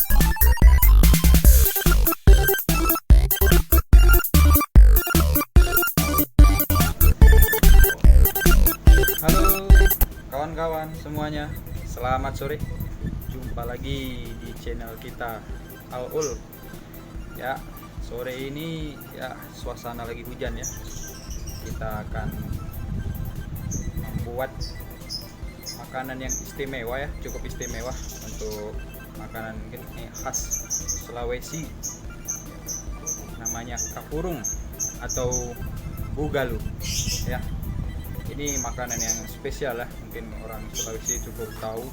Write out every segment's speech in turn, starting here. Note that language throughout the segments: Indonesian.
Halo kawan-kawan semuanya, selamat sore. Jumpa lagi di channel kita Al-Ul. Ya, sore ini ya suasana lagi hujan ya. Kita akan membuat makanan yang istimewa ya, cukup istimewa untuk makanan khas Sulawesi. Namanya kapurung atau bugalu ya. Ini makanan yang spesial lah, mungkin orang Sulawesi cukup tahu,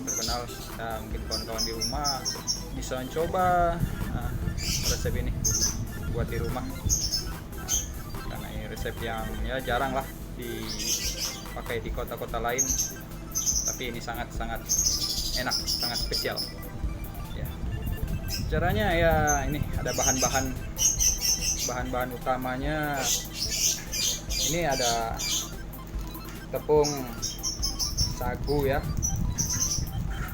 terkenal. Nah, mungkin kawan-kawan di rumah bisa mencoba resep ini buat di rumah, karena ini resep yang ya jarang lah dipakai di kota-kota lain, tapi ini sangat-sangat enak, sangat spesial ya. Caranya ya ini ada bahan-bahan utamanya. Ini ada tepung sagu ya,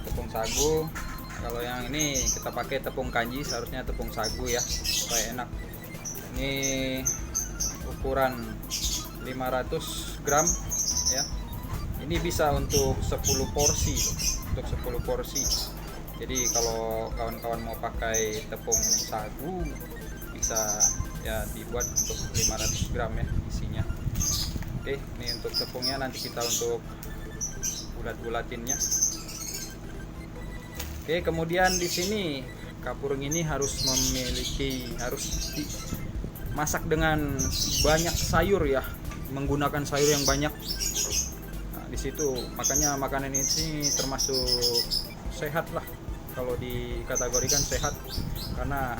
tepung sagu. Kalau yang ini kita pakai tepung kanji, seharusnya tepung sagu ya supaya enak. Ini ukuran 500 gram ya. Ini bisa untuk 10 porsi, untuk 10 porsi. Jadi kalau kawan-kawan mau pakai tepung sagu bisa ya dibuat untuk 500 gram ya isinya. Oke, ini untuk tepungnya, nanti kita untuk bulat-bulatinnya. Oke, kemudian di sini kapurung ini harus dimasak dengan banyak sayur ya, menggunakan sayur yang banyak. Nah, di situ makanya makanan ini termasuk sehat lah, kalau dikategorikan sehat, karena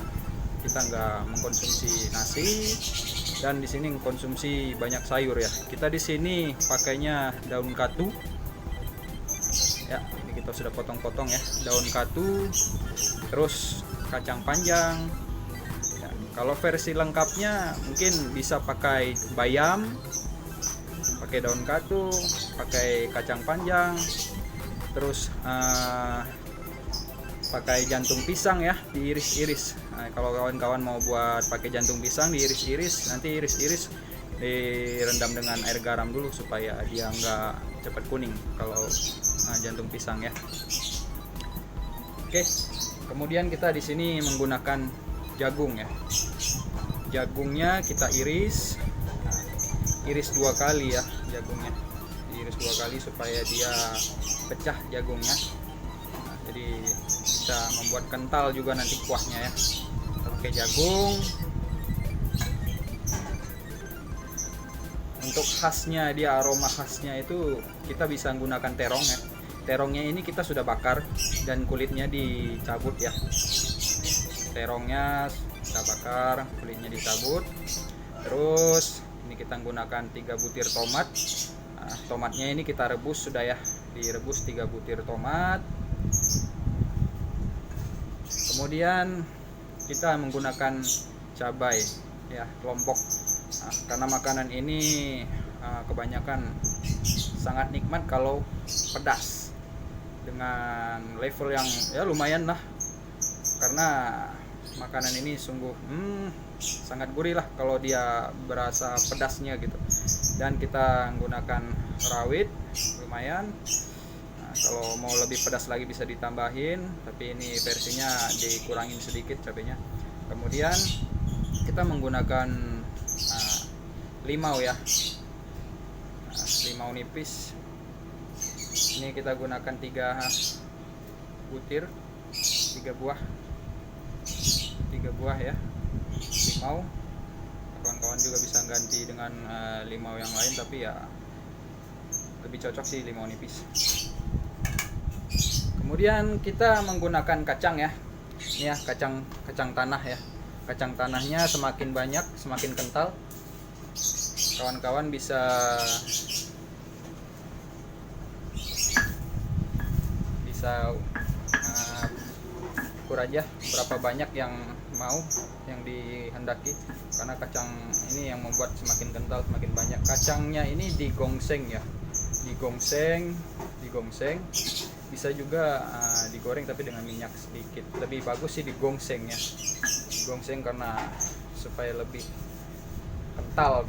kita nggak mengkonsumsi nasi dan di sini mengkonsumsi banyak sayur ya. Kita di sini pakainya daun katu ya, ini kita sudah potong-potong ya, daun katu, terus kacang panjang ya. Kalau versi lengkapnya mungkin bisa pakai bayam, pakai daun katu, pakai kacang panjang, terus pakai jantung pisang ya, diiris-iris. Nah, kalau kawan-kawan mau buat pakai jantung pisang diiris-iris, nanti iris-iris direndam dengan air garam dulu supaya dia nggak cepat kuning kalau jantung pisang ya. Oke, kemudian kita di sini menggunakan jagung ya. Jagungnya kita iris, iris 2 kali ya jagungnya, diiris 2 kali supaya dia pecah jagungnya. Jadi bisa membuat kental juga nanti kuahnya ya. Kita pakai jagung. Untuk khasnya dia, aroma khasnya itu kita bisa menggunakan terong ya. Terongnya ini kita sudah bakar dan kulitnya dicabut ya. Terongnya kita bakar, kulitnya dicabut. Terus ini kita menggunakan 3 butir tomat. Nah, tomatnya ini kita rebus sudah ya, direbus 3 butir tomat. Kemudian kita menggunakan cabai ya, lombok. Nah, karena makanan ini kebanyakan sangat nikmat kalau pedas, dengan level yang ya lumayan lah, karena makanan ini sungguh sangat gurih lah kalau dia berasa pedasnya gitu. Dan kita menggunakan rawit lumayan. Kalau mau lebih pedas lagi bisa ditambahin, tapi ini versinya dikurangin sedikit cabenya. Kemudian kita menggunakan limau ya, limau nipis. Ini kita gunakan 3 butir, 3 buah ya limau. Kawan-kawan juga bisa ganti dengan limau yang lain, tapi ya lebih cocok sih limau nipis. Kemudian kita menggunakan kacang ya. Ini ya kacang tanah ya. Kacang tanahnya semakin banyak semakin kental. Kawan-kawan bisa ukur aja berapa banyak yang mau, yang dihendaki, karena kacang ini yang membuat semakin kental semakin banyak. Kacangnya ini digongseng ya, digongseng Bisa juga digoreng tapi dengan minyak sedikit. Lebih bagus sih digongseng ya, gongseng karena supaya lebih kental.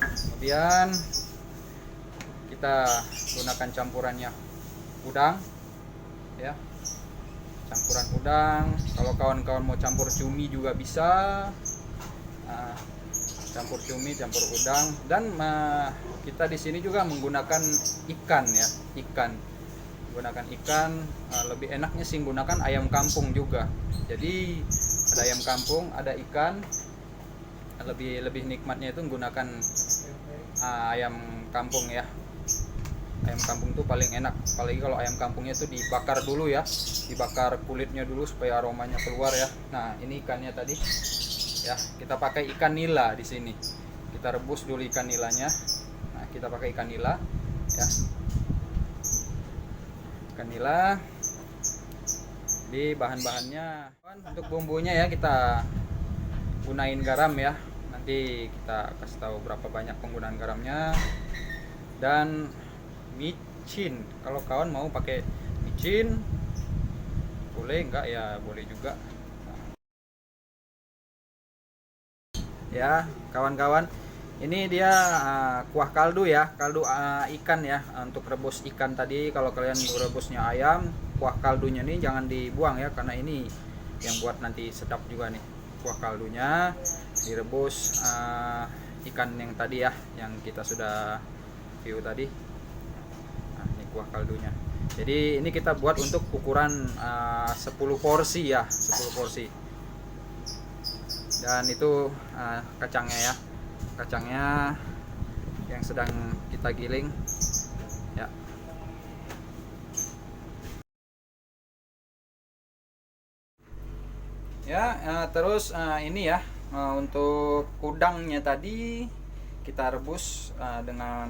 Kemudian kita gunakan campurannya udang ya, campuran udang. Kalau kawan-kawan mau campur cumi juga bisa, campur cumi, campur udang. Dan kita di sini juga menggunakan ikan ya, menggunakan ikan. Lebih enaknya sih menggunakan ayam kampung juga. Jadi ada ayam kampung, ada ikan. Lebih nikmatnya itu menggunakan ayam kampung ya. Ayam kampung itu paling enak, apalagi kalau ayam kampungnya itu dibakar dulu ya, dibakar kulitnya dulu supaya aromanya keluar ya. Nah ini ikannya tadi ya, kita pakai ikan nila di sini. Kita rebus dulu ikan nilanya. Nah kita pakai ikan nila ya, ikan nila. Di bahan-bahannya untuk bumbunya ya, kita gunain garam ya. Nanti kita kasih tahu berapa banyak penggunaan garamnya. Dan micin, kalau kawan mau pakai micin boleh, enggak ya boleh juga ya kawan-kawan. Ini dia kuah kaldu ya, kaldu ikan ya, untuk rebus ikan tadi. Kalau kalian rebusnya ayam, kuah kaldunya nih jangan dibuang ya, karena ini yang buat nanti sedap juga nih. Kuah kaldunya direbus ikan yang tadi ya, yang kita sudah view tadi. Kuah kaldunya. Jadi ini kita buat untuk ukuran 10 porsi ya, 10 porsi. Dan itu kacangnya ya, kacangnya yang sedang kita giling ya. Ya, terus ini ya, untuk udangnya tadi kita rebus dengan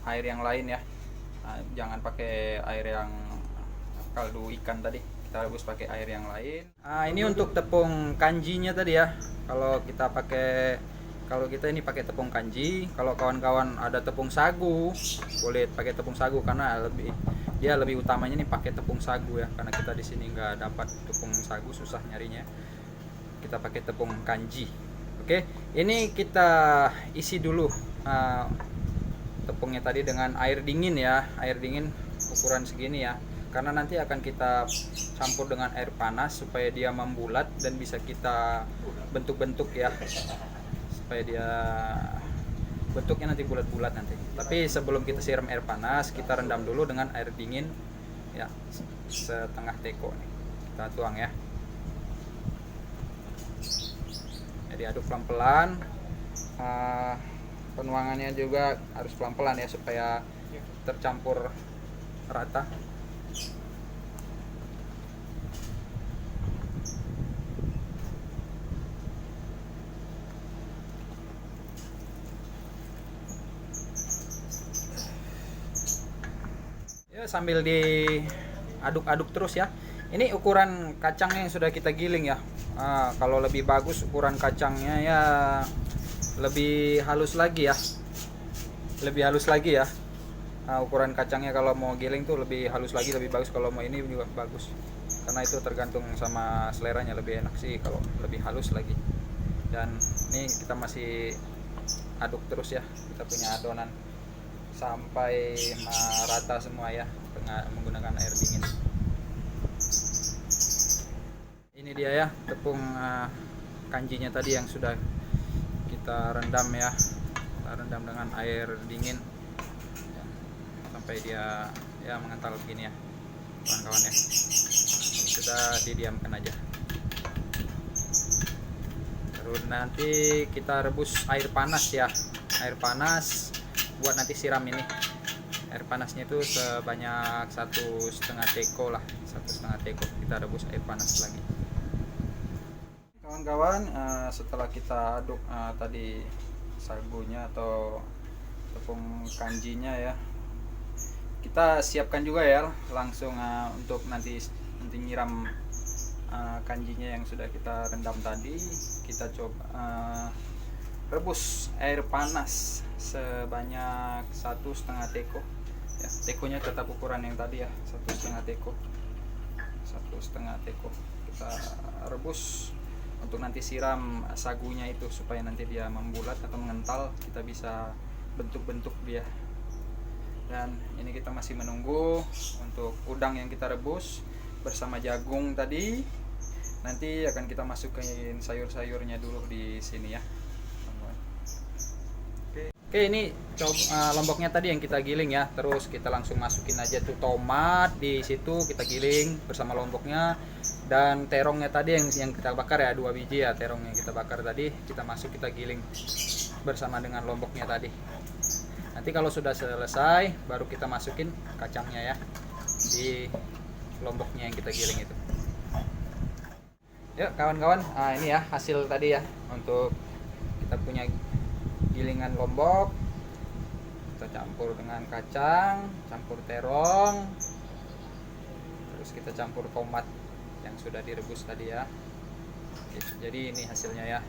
air yang lain ya. Jangan pakai air yang kaldu ikan tadi, kita rebus pakai air yang lain. Ini untuk tepung kanjinya tadi ya. Kalau kita ini pakai tepung kanji. Kalau kawan-kawan ada tepung sagu, boleh pakai tepung sagu, karena lebih utamanya nih pakai tepung sagu ya, karena kita di sini nggak dapat tepung sagu, susah nyarinya. Kita pakai tepung kanji. Oke, ini kita isi dulu tepungnya tadi dengan air dingin ya, air dingin ukuran segini ya, karena nanti akan kita campur dengan air panas supaya dia membulat dan bisa kita bentuk-bentuk ya, supaya dia bentuknya nanti bulat-bulat nanti. Tapi sebelum kita siram air panas, kita rendam dulu dengan air dingin ya, setengah teko nih kita tuang ya. Jadi aduk pelan-pelan. Penuangannya juga harus pelan-pelan ya, supaya tercampur rata. Ya, sambil diaduk-aduk terus ya. Ini ukuran kacangnya yang sudah kita giling ya. Kalau lebih bagus ukuran kacangnya ya lebih halus lagi ya, ukuran kacangnya kalau mau giling tuh lebih halus lagi, lebih bagus. Kalau mau ini juga bagus, karena itu tergantung sama seleranya, lebih enak sih kalau lebih halus lagi. Dan ini kita masih aduk terus ya, kita punya adonan sampai rata semua ya, dengan menggunakan air dingin. Ini dia ya tepung kanjinya tadi yang sudah kita rendam ya, kita rendam dengan air dingin ya, sampai dia ya mengental begini ya kawan-kawan ya. Sudah didiamkan aja, terus nanti kita rebus air panas ya, air panas buat nanti siram ini. Air panasnya itu sebanyak 1,5 teko lah, 1,5 teko kita rebus air panas lagi. Kawan-kawan, setelah kita aduk tadi sagunya atau tepung kanjinya ya, kita siapkan juga ya langsung untuk nanti nyiram kanjinya yang sudah kita rendam tadi. Kita coba rebus air panas sebanyak 1,5 teko ya. Ya, tekonya tetap ukuran yang tadi ya, 1,5 teko. 1,5 teko. Kita rebus untuk nanti siram sagunya itu supaya nanti dia membulat atau mengental, kita bisa bentuk-bentuk dia. Dan ini kita masih menunggu untuk udang yang kita rebus bersama jagung tadi. Nanti akan kita masukin sayur-sayurnya dulu di sini ya. Oke, ini lomboknya tadi yang kita giling ya. Terus kita langsung masukin aja tuh tomat di situ, kita giling bersama lomboknya. Dan terongnya tadi yang kita bakar ya, 2 biji ya terong yang kita bakar tadi, kita kita giling bersama dengan lomboknya tadi. Nanti kalau sudah selesai baru kita masukin kacangnya ya di lomboknya yang kita giling itu. Yuk kawan-kawan, ini ya hasil tadi ya untuk kita punya gilingan lombok. Kita campur dengan kacang, campur terong, terus kita campur tomat yang sudah direbus tadi ya. Oke, jadi ini hasilnya ya.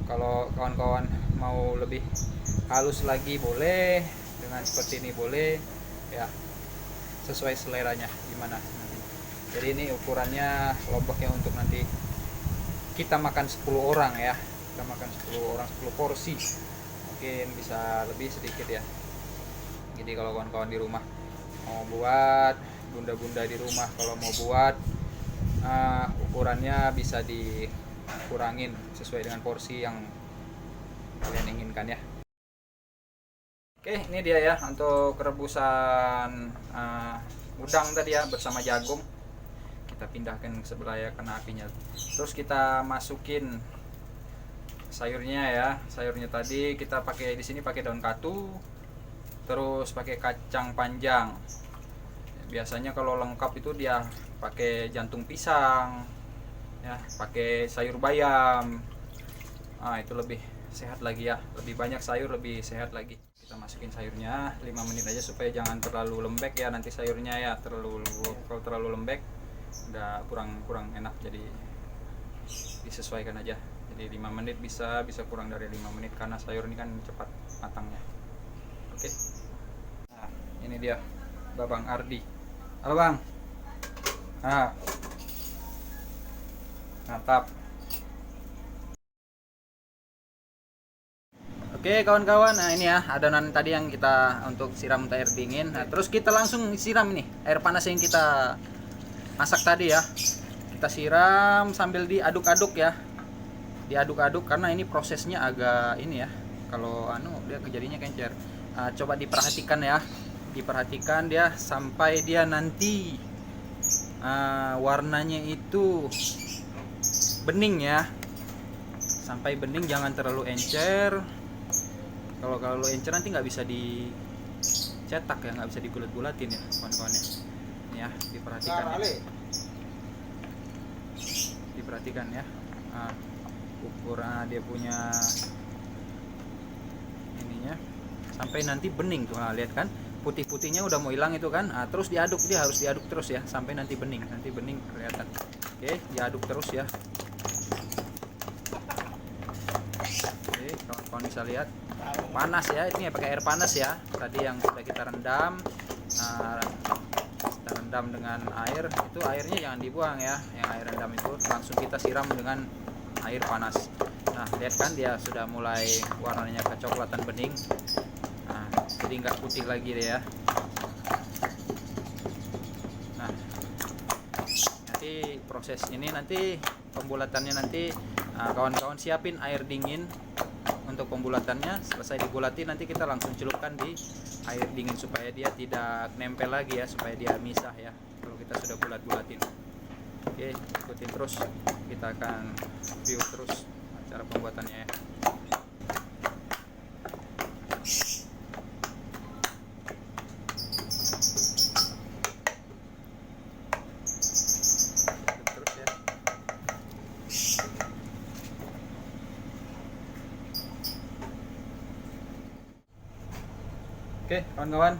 Kalau kawan-kawan mau lebih halus lagi boleh, dengan seperti ini boleh ya, sesuai seleranya gimana nanti. Jadi ini ukurannya lomboknya untuk nanti kita makan 10 orang ya, kita makan 10 orang 10 porsi, mungkin bisa lebih sedikit ya. Jadi kalau kawan-kawan di rumah mau buat, bunda-bunda di rumah kalau mau buat, ukurannya bisa dikurangin sesuai dengan porsi yang kalian inginkan ya. Oke, ini dia ya untuk rebusan udang tadi ya bersama jagung. Kita pindahkan ke sebelah ya karena apinya. Terus kita masukin sayurnya ya. Sayurnya tadi kita pakai di sini pakai daun katu. Terus pakai kacang panjang. Biasanya kalau lengkap itu dia pakai jantung pisang. Ya, pakai sayur bayam. Itu lebih sehat lagi ya. Lebih banyak sayur lebih sehat lagi. Kita masukin sayurnya 5 menit aja supaya jangan terlalu lembek ya nanti sayurnya ya. Kalau terlalu lembek udah kurang enak, jadi disesuaikan aja. Jadi 5 menit bisa kurang dari 5 menit karena sayur ini kan cepat matangnya. Oke. Nah, ini dia Babang Ardi. Halo Bang. Mantap. Oke kawan-kawan, nah ini ya adonan tadi yang kita untuk siram air dingin. Nah, terus kita langsung siram ini air panas yang kita masak tadi ya. Kita siram sambil diaduk-aduk ya. Diaduk-aduk karena ini prosesnya agak ini ya. Kalau dia kejadiannya kencer. Coba diperhatikan ya. Diperhatikan dia sampai dia nanti warnanya itu bening ya. Sampai bening, jangan terlalu encer. Kalau encer nanti nggak bisa dicetak ya, nggak bisa dibulat-bulatin ya kawan-kawan ya. Ini ya diperhatikan ya. Diperhatikan ya. Ukuran dia punya ininya sampai nanti bening tuh. Lihat kan putih-putihnya udah mau hilang itu kan. Terus diaduk, dia harus diaduk terus ya sampai nanti bening. Nanti bening kelihatan. Oke, diaduk terus ya. Oke, kawan-kawan bisa lihat panas ya, ini pakai air panas ya tadi yang sudah kita rendam. Kita rendam dengan air, itu airnya jangan dibuang ya, yang air rendam itu langsung kita siram dengan air panas. Nah lihat kan dia sudah mulai warnanya kecoklatan bening. Jadi nggak putih lagi deh ya. Nah nanti proses ini nanti pembulatannya nanti kawan-kawan siapin air dingin untuk pembulatannya. Selesai dibulati nanti kita langsung celupkan di air dingin supaya dia tidak nempel lagi ya, supaya dia misah ya kalau kita sudah bulat-bulatin. Oke, ikutin terus, kita akan view terus cara pembuatannya ya. Oke kawan-kawan,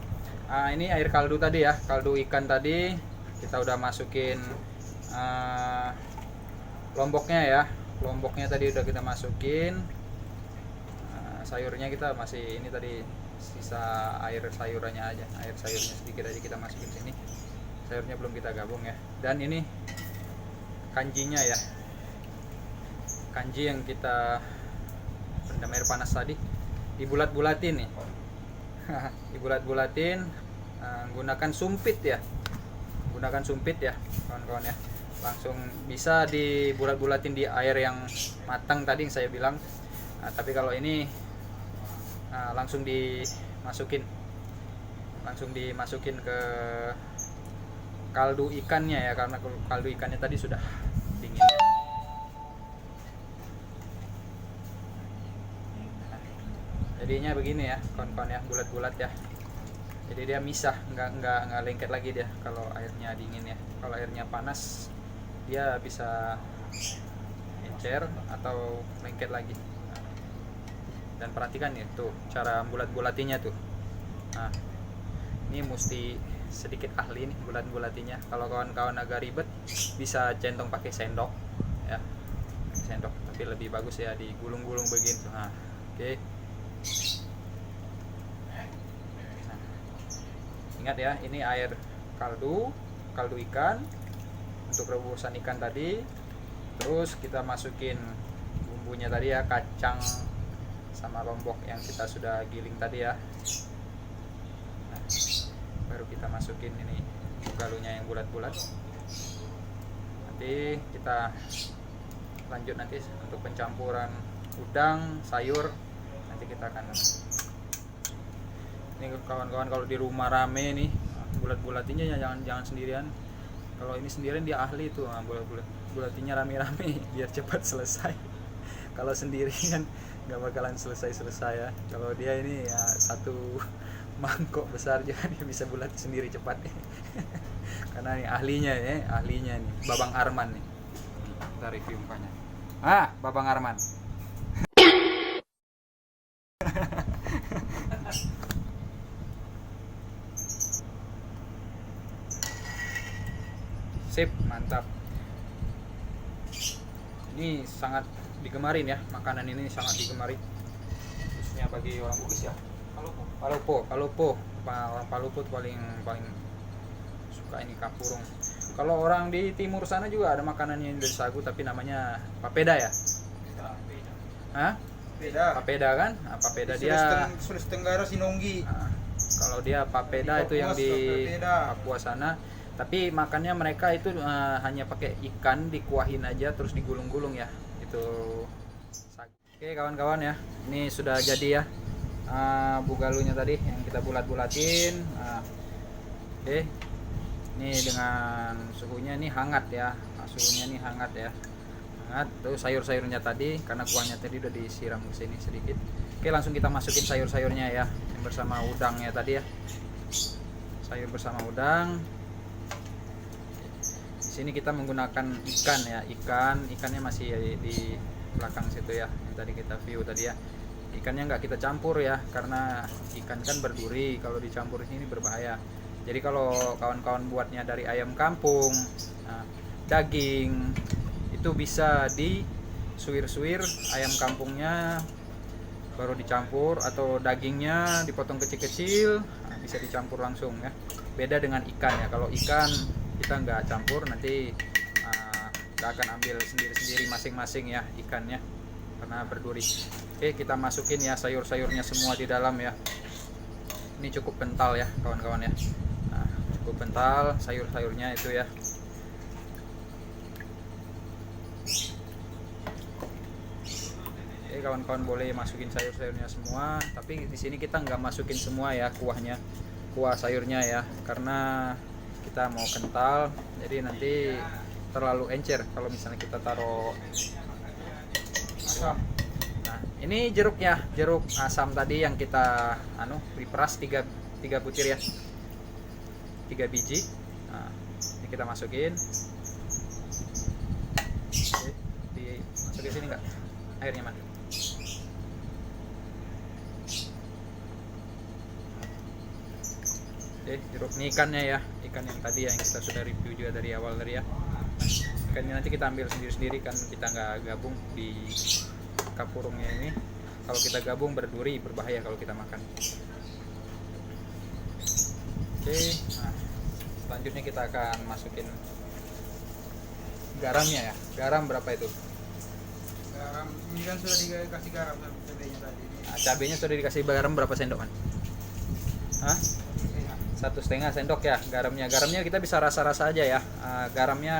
ini air kaldu tadi ya, kaldu ikan tadi kita udah masukin lomboknya ya. Lomboknya tadi udah kita masukin, sayurnya kita masih ini tadi sisa air sayurannya aja, air sayurnya sedikit aja kita masukin sini. Sayurnya belum kita gabung ya. Dan ini kanjinya ya, kanji yang kita rendam air panas tadi dibulat-bulatin nih. Dibulat-bulatin, gunakan sumpit ya, gunakan sumpit ya kawan-kawan ya. Langsung bisa dibulat-bulatin di air yang matang tadi yang saya bilang. Tapi kalau ini langsung dimasukin ke kaldu ikannya ya, karena kaldu ikannya tadi sudah dingin ya. Jadinya begini ya kawan-kawan ya, bulat-bulat ya. Jadi dia misah, nggak lengket lagi dia kalau airnya dingin ya. Kalau airnya panas dia bisa encer atau lengket lagi. Dan perhatikan ya tuh cara bulat-bulatinya tuh. Nah, ini mesti sedikit ahli nih bulat-bulatinya. Kalau kawan-kawan agak ribet bisa centong pakai sendok ya, sendok, tapi lebih bagus ya digulung-gulung begitu. Nah, oke. Nah, ingat ya, ini air kaldu ikan untuk rebusan ikan tadi. Terus kita masukin bumbunya tadi ya, kacang sama lombok yang kita sudah giling tadi ya. Nah, baru kita masukin ini galunya yang bulat-bulat. Nanti kita lanjut nanti untuk pencampuran udang, sayur. Nanti kita akan, ini kawan-kawan kalau di rumah rame nih, bulat-bulatinya jangan sendirian. Kalau ini sendirian dia ahli tuh, bulat-bulatinya rame-rame biar cepat selesai. Kalau sendiri kan nggak bakalan selesai ya. Kalau dia ini ya satu mangkok besar jadi dia bisa bulat sendiri cepat. Karena ini ahlinya nih, Babang Arman nih. Kita review mukanya. Babang Arman. Sip, mantap. Ini sangat digemarin ya, makanan ini sangat digemari, khususnya bagi orang Bugis ya. Palupo, orang Palupo paling suka ini kapurung. Kalau orang di timur sana juga ada makanan yang dari sagu tapi namanya papeda ya. Papeda kan? Papeda dia Sulawesi Tenggara Sinonggi. Kalau dia papeda itu yang di Papua sana. Tapi makannya mereka itu hanya pakai ikan dikuahin aja terus digulung-gulung ya. Itu. Oke kawan-kawan ya, ini sudah jadi ya bugalunya tadi yang kita bulat-bulatin. Oke, ini dengan suhunya ini hangat ya, suhunya ini hangat ya, hangat. Tuh sayur-sayurnya tadi karena kuahnya tadi udah disiram ke sini sedikit. Oke, langsung kita masukin sayur-sayurnya ya, yang bersama udangnya tadi ya, sayur bersama udang. Di sini kita menggunakan ikan ya, ikannya masih di belakang situ ya, yang tadi kita view tadi ya. Ikannya nggak kita campur ya, karena ikan kan berduri, kalau dicampur di sini berbahaya. Jadi kalau kawan-kawan buatnya dari ayam kampung, daging, itu bisa disuir-suir ayam kampungnya baru dicampur, atau dagingnya dipotong kecil-kecil, bisa dicampur langsung ya. Beda dengan ikan ya, kalau ikan kita nggak campur, nanti kita akan ambil sendiri-sendiri masing-masing ya ikannya karena berduri. Oke, kita masukin ya sayur-sayurnya semua di dalam ya. Ini cukup kental ya kawan-kawan ya. Nah, cukup kental sayur-sayurnya itu ya. Oke kawan-kawan, boleh masukin sayur-sayurnya semua, tapi di sini kita nggak masukin semua ya kuahnya, kuah sayurnya ya, karena kita mau kental, jadi nanti terlalu encer kalau misalnya kita taruh asam. Nah, ini jeruknya, jeruk asam tadi yang kita diperas 3 butir ya, 3 biji. Nah, ini kita masukin. Oke, dimasukin sini enggak airnya mana? Oke, jeruk ini ikannya ya, ikan yang tadi yang kita sudah review juga dari awal tadi ya. Ikannya nanti kita ambil sendiri-sendiri kan, kita nggak gabung di kapurungnya ini. Kalau kita gabung berduri, berbahaya kalau kita makan. Oke, nah selanjutnya kita akan masukin garamnya ya. Garam berapa itu? Garam ini kan sudah dikasih garam cabenya tadi. Nah, cabenya sudah dikasih garam berapa sendok kan? Hah? 1,5 sendok ya garamnya. Garamnya kita bisa rasa-rasa aja ya. Garamnya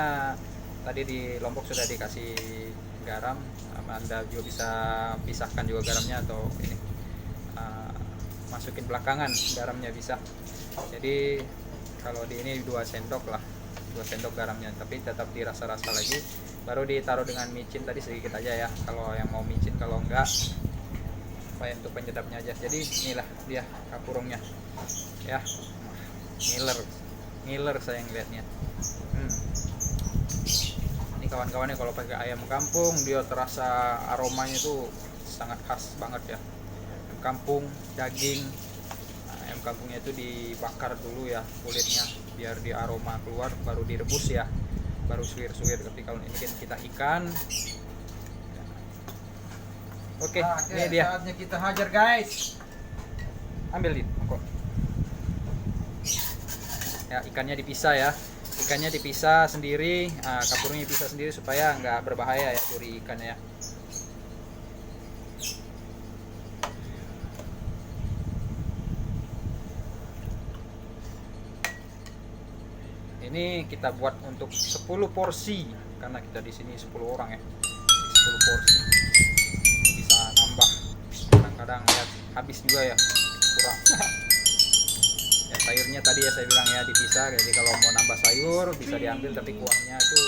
tadi di Lombok sudah dikasih garam. Anda juga bisa pisahkan juga garamnya atau ini masukin belakangan garamnya bisa. Jadi kalau di ini 2 sendok lah, 2 sendok garamnya, tapi tetap dirasa-rasa lagi. Baru ditaruh dengan micin tadi sedikit aja ya. Kalau yang mau micin, kalau enggak supaya untuk penyedapnya aja. Jadi inilah dia kapurungnya ya. Ngiler saya ngeliatnya. Ini kawan-kawannya kalau pakai ayam kampung dia terasa aromanya itu sangat khas banget ya. Ayam kampung, daging. Nah, ayam kampungnya itu dibakar dulu ya kulitnya biar di aroma keluar, baru direbus ya, baru suwir-suwir. Tapi kalau ini kan kita ikan. Oke, ini dia. Saatnya kita hajar guys. Ambil di kok. Ya, ikannya dipisah ya. Ikannya dipisah sendiri, kapurnya dipisah sendiri supaya nggak berbahaya ya duri ikannya. Ini kita buat untuk 10 porsi karena kita di sini 10 orang ya. 10 porsi. Bisa nambah. Kadang-kadang lihat habis juga ya. Kurang. Ya, sayurnya tadi ya saya bilang ya dipisah, jadi kalau mau nambah sayur bisa diambil, tapi kuahnya itu